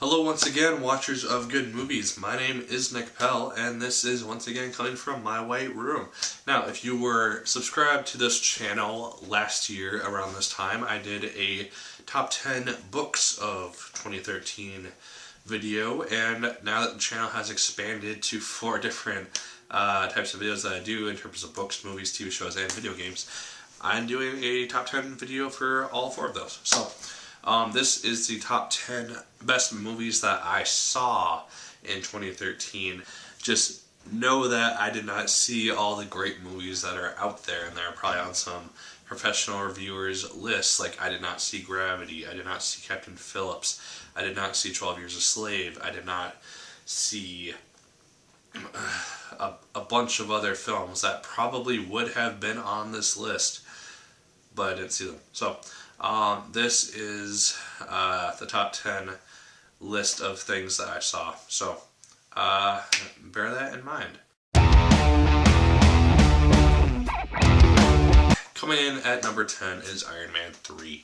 Hello once again, watchers of good movies. My name is Nick Pell, and this is once again coming from my white room. Now, if you were subscribed to this channel last year around this time, I did a top 10 books of 2013 video, and now that the channel has expanded to 4 different types of videos that I do in terms of books, movies, TV shows, and video games, I'm doing a top 10 video for all 4 of those. So, this is the top 10 best movies that I saw in 2013. Just know that I did not see all the great movies that are out there, and they're probably on some professional reviewers' lists. Like, I did not see Gravity, I did not see Captain Phillips, I did not see 12 Years a Slave, I did not see a bunch of other films that probably would have been on this list, but I didn't see them. So, this is the top 10 list of things that I saw. So, bear that in mind. Coming in at number 10 is Iron Man 3.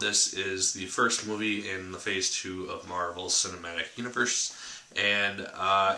This is the first movie in the Phase 2 of Marvel's Cinematic Universe, and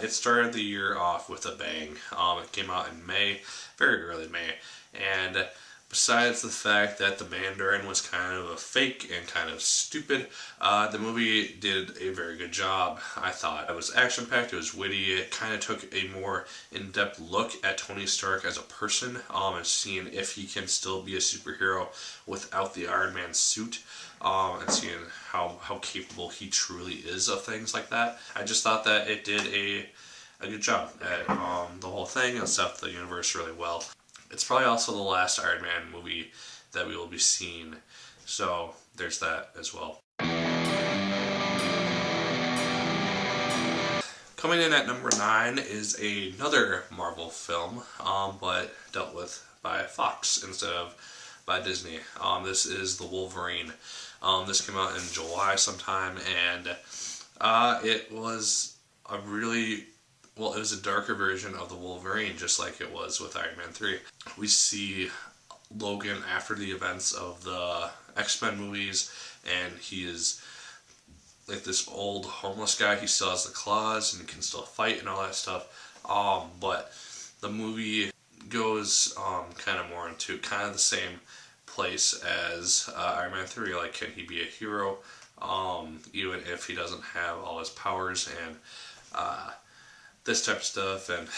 it started the year off with a bang. It came out in May, very early May, and besides the fact that the Mandarin was kind of a fake and kind of stupid, the movie did a very good job, I thought. It was action-packed, it was witty, it kind of took a more in-depth look at Tony Stark as a person, and seeing if he can still be a superhero without the Iron Man suit, and seeing how capable he truly is of things like that. I just thought that it did a good job at the whole thing and set the universe really well. It's probably also the last Iron Man movie that we will be seeing, so there's that as well. Coming in at number 9 is another Marvel film, but dealt with by Fox instead of by Disney. This is The Wolverine. This came out in July sometime, and it was a really... well, it was a darker version of the Wolverine, just like it was with Iron Man 3. We see Logan after the events of the X-Men movies, and he is like this old homeless guy. He still has the claws and can still fight and all that stuff. But the movie goes kind of more into kind of the same place as Iron Man 3. Like, can he be a hero even if he doesn't have all his powers, and this type of stuff, and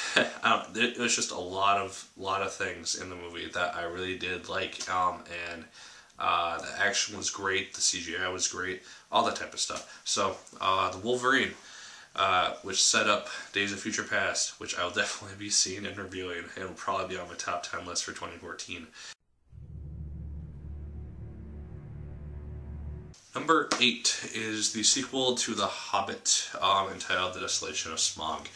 it was just a lot of things in the movie that I really did like, and the action was great, the CGI was great, all that type of stuff. So, The Wolverine, which set up Days of Future Past, which I'll definitely be seeing and reviewing, and will probably be on my top 10 list for 2014. Number 8 is the sequel to The Hobbit, entitled The Desolation of Smaug.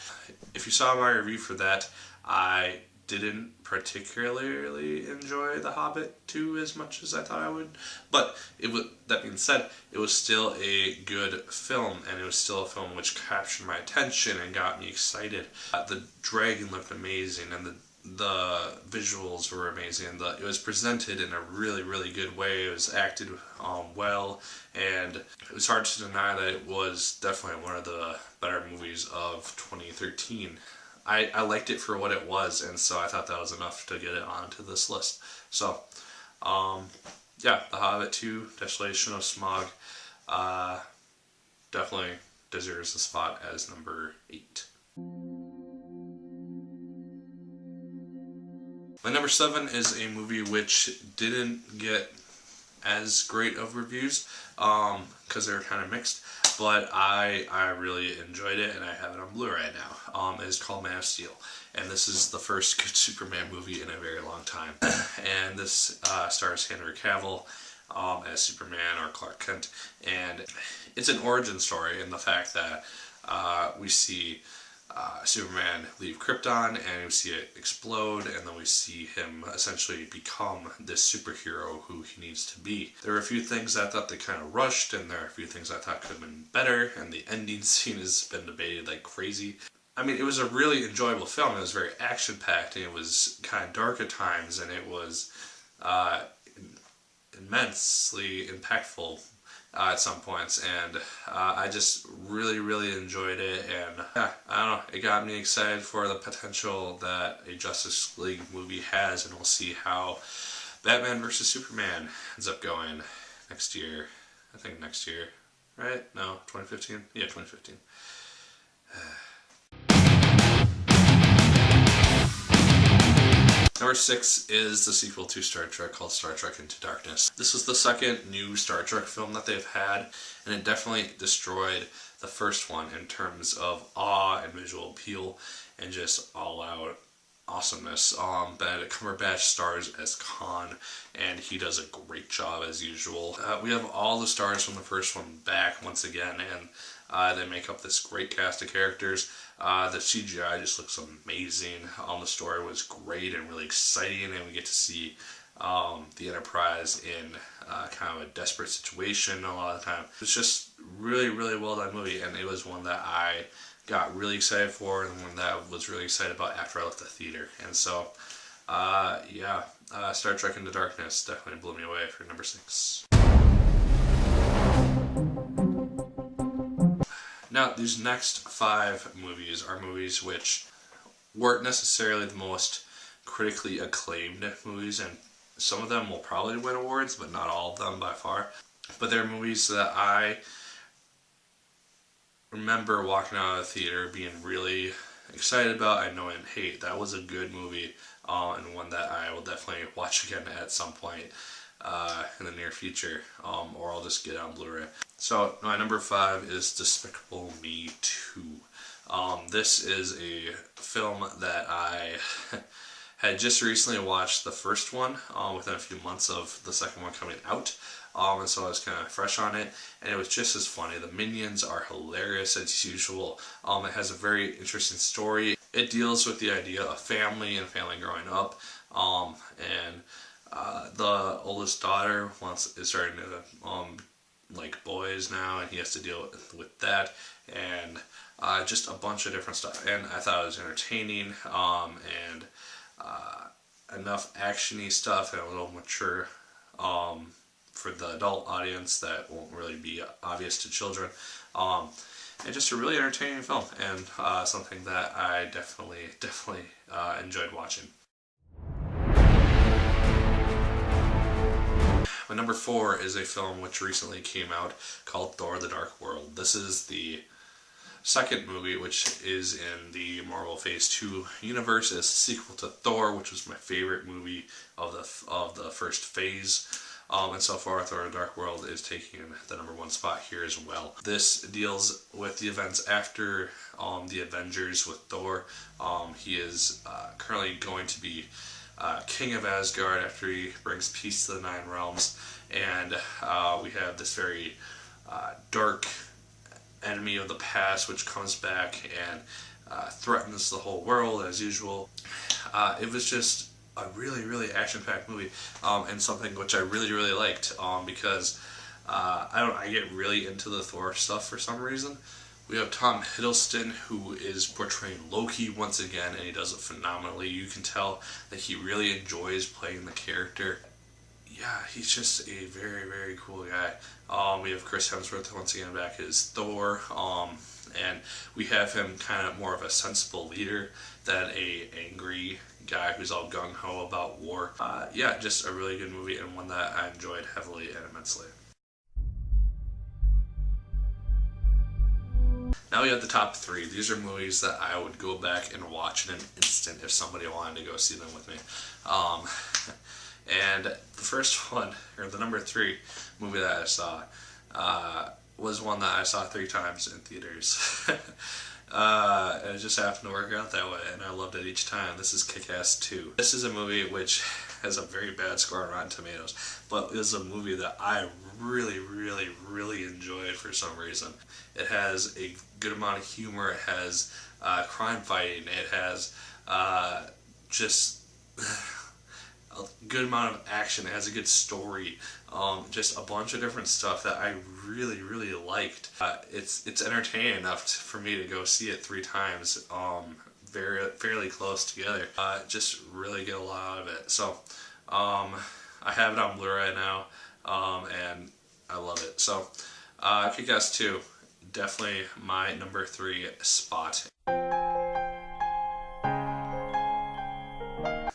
If you saw my review for that, I didn't particularly enjoy The Hobbit 2 as much as I thought I would, but that being said, it was still a good film, and it was still a film which captured my attention and got me excited. The dragon looked amazing, and the visuals were amazing. It was presented in a really good way. It was acted well, and it was hard to deny that it was definitely one of the better movies of 2013. I liked it for what it was, and so I thought that was enough to get it onto this list. So, yeah, The Hobbit 2, Desolation of Smaug, definitely deserves a spot as number 8. My number 7 is a movie which didn't get as great of reviews, because they were kind of mixed, but I really enjoyed it, and I have it on Blu-ray now. It is called Man of Steel, and this is the first good Superman movie in a very long time. And this stars Henry Cavill as Superman, or Clark Kent, and it's an origin story in the fact that we see Superman leave Krypton, and we see it explode, and then we see him essentially become this superhero who he needs to be. There are a few things I thought they kind of rushed, and there are a few things I thought could have been better, and the ending scene has been debated like crazy. I mean, it was a really enjoyable film. It was very action-packed, and it was kind of dark at times, and it was immensely impactful at some points, and I just really enjoyed it, and yeah, I don't know, it got me excited for the potential that a Justice League movie has, and we'll see how Batman vs. Superman ends up going next year. I think next year, right? No, 2015? Yeah, 2015. Number 6 is the sequel to Star Trek called Star Trek Into Darkness. This was the second new Star Trek film that they've had, and it definitely destroyed the first one in terms of awe and visual appeal and just all-out awesomeness. Benedict Cumberbatch stars as Khan, and he does a great job as usual. We have all the stars from the first one back once again, and they make up this great cast of characters. The CGI just looks amazing. The story was great and really exciting, and we get to see the Enterprise in kind of a desperate situation a lot of the time. It's just really well done movie, and it was one that I got really excited for, and one that I was really excited about after I left the theater. And so, yeah, Star Trek Into Darkness definitely blew me away for number 6. Now, these next 5 movies are movies which weren't necessarily the most critically acclaimed movies, and some of them will probably win awards, but not all of them by far. But they're movies that I remember walking out of the theater being really excited about and knowing, hey, that was a good movie, and one that I will definitely watch again at some point in the near future, or I'll just get it on Blu-ray. So my number 5 is Despicable Me 2. This is a film that I had just recently watched the first one within a few months of the second one coming out. And so I was kind of fresh on it, and it was just as funny. The Minions are hilarious as usual. It has a very interesting story. It deals with the idea of family and family growing up, and the oldest daughter is starting to like boys now, and he has to deal with that, and just a bunch of different stuff. And I thought it was entertaining, and enough actiony stuff, and a little mature for the adult audience that won't really be obvious to children. And just a really entertaining film, and something that I definitely enjoyed watching. My number 4 is a film which recently came out called Thor: The Dark World. This is the second movie which is in the Marvel Phase 2 universe. It's a sequel to Thor, which was my favorite movie of the first phase. And so far, Thor: The Dark World is taking the number 1 spot here as well. This deals with the events after the Avengers with Thor. He is currently going to be King of Asgard after he brings peace to the 9 realms, and we have this very dark enemy of the past which comes back and threatens the whole world as usual. It was just a really action-packed movie, and something which I really liked, because I get really into the Thor stuff for some reason. We have Tom Hiddleston, who is portraying Loki once again, and he does it phenomenally. You can tell that he really enjoys playing the character. Yeah, he's just a very cool guy. We have Chris Hemsworth once again back as Thor, and we have him kind of more of a sensible leader than a angry guy who's all gung-ho about war. Yeah, just a really good movie, and one that I enjoyed heavily and immensely. Now we have the top 3. These are movies that I would go back and watch in an instant if somebody wanted to go see them with me. And the first one, or the number 3 movie that I saw, was one that I saw 3 times in theaters. It just happened to work out that way, and I loved it each time. This is Kick-Ass 2. This is a movie which has a very bad score on Rotten Tomatoes, but it is a movie that I really enjoyed for some reason. It has a good amount of humor. It has crime fighting. It has just a good amount of action. It has a good story. Just a bunch of different stuff that I really liked. It's entertaining enough for me to go see it 3 times, fairly close together. Just really get a lot out of it. So I have it on Blu-ray now, and I love it. So, Kick-Ass 2, definitely my number 3 spot.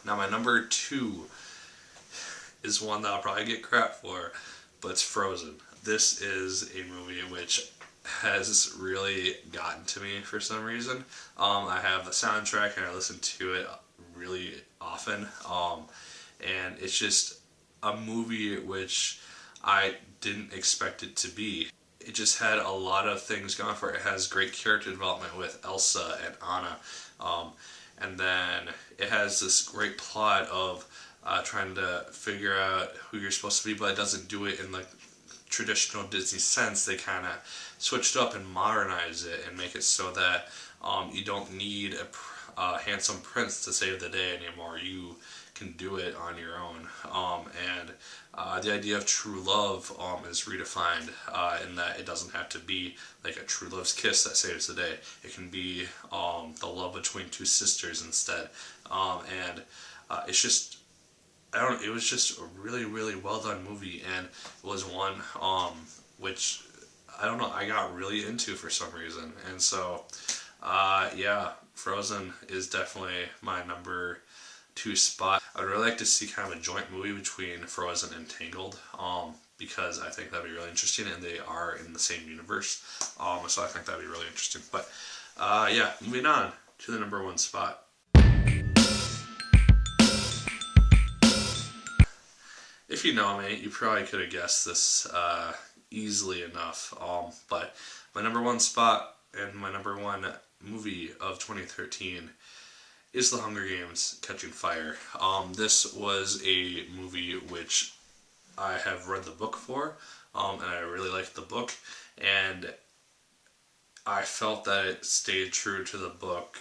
Now my number 2 is one that I'll probably get crap for, but it's Frozen. This is a movie which has really gotten to me for some reason. I have the soundtrack and I listen to it really often, and it's just a movie which I didn't expect it to be. It just had a lot of things going for it. It has great character development with Elsa and Anna, and then it has this great plot of trying to figure out who you're supposed to be, but it doesn't do it in the traditional Disney sense. They kind of switched up and modernize it and make it so that you don't need a handsome prince to save the day anymore. You can do it on your own. And the idea of true love is redefined in that it doesn't have to be like a true love's kiss that saves the day. It can be the love between two sisters instead. And it's just, it was just a really, really well done movie, and it was one which, I don't know, I got really into for some reason. And so, yeah, Frozen is definitely my number 2 spot. I would really like to see kind of a joint movie between Frozen and Tangled, because I think that'd be really interesting, and they are in the same universe, so I think that'd be really interesting. But yeah, moving on to the number 1 spot. If you know me, you probably could have guessed this easily enough, but my number 1 spot and my number 1 movie of 2013 is The Hunger Games: Catching Fire. This was a movie which I have read the book for, and I really liked the book, and I felt that it stayed true to the book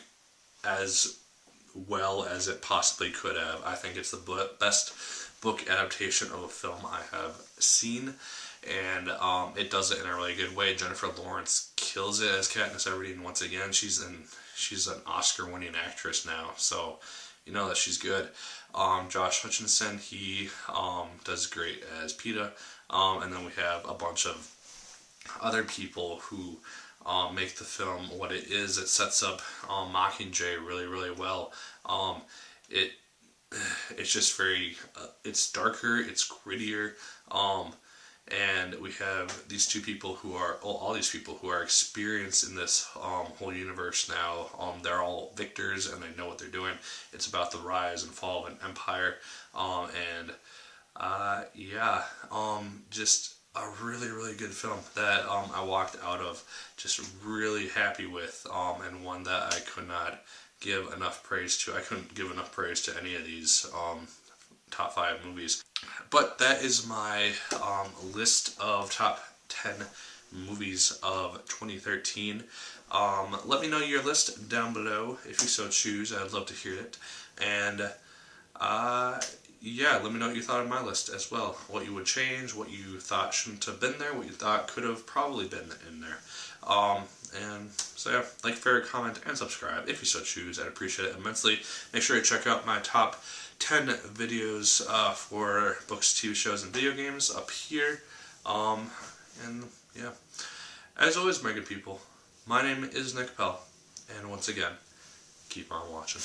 as well as it possibly could have. I think it's the best book adaptation of a film I have seen, and it does it in a really good way. Jennifer Lawrence kills it as Katniss Everdeen once again. She's an Oscar-winning actress now, so you know that she's good. Josh Hutcherson, he does great as Peeta, and then we have a bunch of other people who make the film what it is. It sets up Mockingjay really, really well. It's just very, it's darker, it's grittier, and we have these two people who are, all these people who are experienced in this whole universe now. They're all victors and they know what they're doing. It's about the rise and fall of an empire, yeah, just a really, really good film that I walked out of just really happy with, and one that I could not give enough praise to. I couldn't give enough praise to any of these top 5 movies. But that is my list of top 10 movies of 2013. Let me know your list down below if you so choose. I'd love to hear it. And yeah, let me know what you thought of my list as well. What you would change, what you thought shouldn't have been there, what you thought could have probably been in there. And so yeah, like, favorite, comment, and subscribe if you so choose. I'd appreciate it immensely. Make sure to check out my top 10 videos for books, TV shows, and video games up here. And yeah, as always, my good people, my name is Nick Pell, and once again, keep on watching.